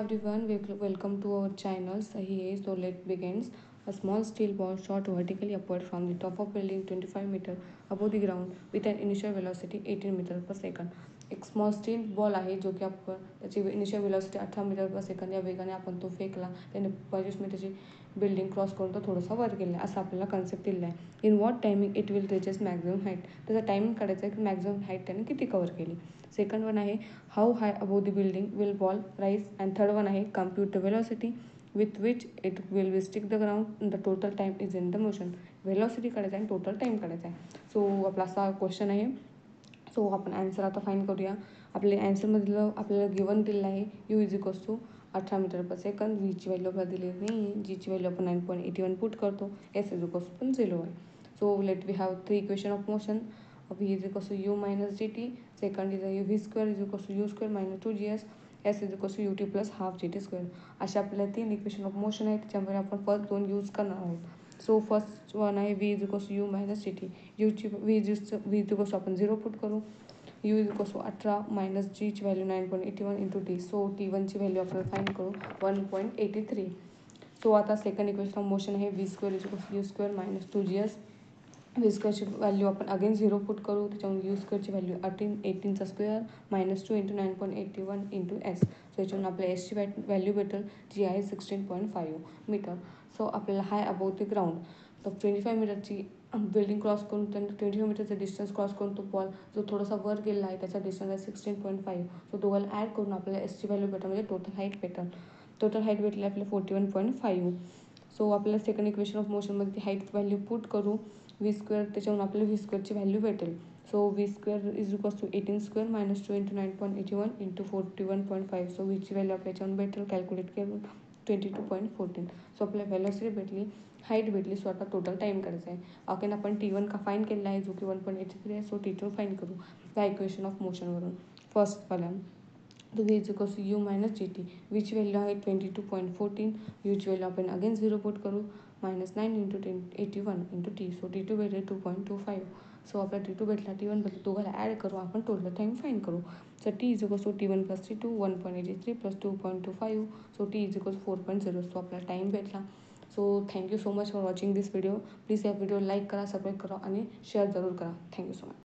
everyone, welcome to our channel Sahi. So let's begin. A small steel ball shot vertically upward from the top of building 25 meter above the ground with an initial velocity 18 metre per second. एक small steel ball आहे जो की आपण त्याची initial velocity 18 metre per second या वेगाने आपण तो फेकला. त्याने 25 मीटरची बिल्डिंग क्रॉस करून तो थोडासा वर गेला असं आपल्याला कन्सेप्ट दिला आहे. In what timing it will reaches maximum height. त्याचा टायमिंग काढायचा आहे की मॅक्झिमम हाईट त्याने किती कव्हर केली. सेकंड वन आहे how high above the building will ball rise. And third one आहे compute the velocity with which it will strike the ground the total time is in the motion. Velocity काढायचा आहे आणि total time काढायचा आहे. So आपला असा question आहे. So आपण ॲन्सर आता फाईंड करूया. आपल्या ॲन्सरमधलं आपल्याला गिवन दिलेलं आहे u is equals to 18 metre per second. व्हीची व्हॅल्यू आपल्याला दिलेली नाही आहे. जीची व्हॅल्यू आपण 9.81 पुट करतो. एस इज इक्वल्स पण 0 आहे. So let we have 3 equation of motion. V is equals to u minus gt. Second is v square is equals to u square minus 2gs. S is equals to ut plus half gt square. अशा आपल्याला 3 equation of motion आहेत त्याच्यामध्ये आपण first 2 use करणार आहोत. So first one आहे v is equals to u minus gt. यूची v is equals to आपण 0 पुट करू. u is equals to 18 minus जीची व्हॅल्यू 9.81 इंटू टी. सो t1ची व्हॅल्यू आपल्याला फाईंड करू 1.83. सो आता सेकंड इक्वेशन ऑफ मोशन आहे v square is equals to u square minus 2gs. V स्क्वेअरची value आपण अगेन 0 पुट करू. त्याच्यामुळे यू स्क्वेअरची value 18चा square minus 2 into 9.81 into s. So याच्यावरून आपल्या एसची व्हॅल्यू भेटेल जी आहे 16.5 मीटर. सो आपल्याला हाय अबोव द ग्राउंड तर 25 मीटरची बिल्डिंग क्रॉस करून त्यांनी 25 मीटरचं डिस्टन्स क्रॉस करून तो बॉल जो थोडासा वर गेला आहे त्याचा डिस्टन्स आहे 16.5. सो दोघांना ॲड करून आपल्याला एसची व्हॅल्यू भेटेल म्हणजे टोटल हाईट भेटेल. टोटल हाईट भेटली आपल्याला 41.5. सो आपल्याला सेकंड इक्वेशन ऑफ मोशनमध्ये ती हाईट व्हॅल्यू पुट करू. व्ही स्क्वेअर त्याच्यावरून आपल्याला व्ही स्क्वेअरची व्हॅल्यू भेटेल. So v square is equals to 18 square minus 2 into 9.81 into 41.5. So व्हीची व्हॅल्यू आपल्या याच्यावरून भेटेल कॅल्क्युलेट करून 22.14. सो आपल्याला व्हॅलोसिटी भेटली, हाईट भेटली. सो आता टोटल टाईम करायचा आहे. अगेन आपण T1 का फाईंड केलेला आहे जो की 1.83 आहे. सो T2 फाईंड करू त्या इक्वेशन ऑफ मोशनवरून. फर्स्टवाला तो v is equals to u minus g t. व्हीची व्हॅल्यू आहे 22.14. यूची व्हॅल्यू आपण अगेन 0 पुट करू. Minus 9 into 81 into t. So T2 भेटेल 2.25. सो आपला T2 भेटला, T1 भेटला. दोघांना ॲड करू आपण टोटल टाईम फाईंड करू. So T is equals to T1 plus T2 1.83 plus 2.25. So T is equals 4.0. So आपला टाईम भेटला. So thank you so much for watching this video. Please या व्हिडिओ लाईक करा, subscribe करा आणि share जरूर करा. Thank you so much.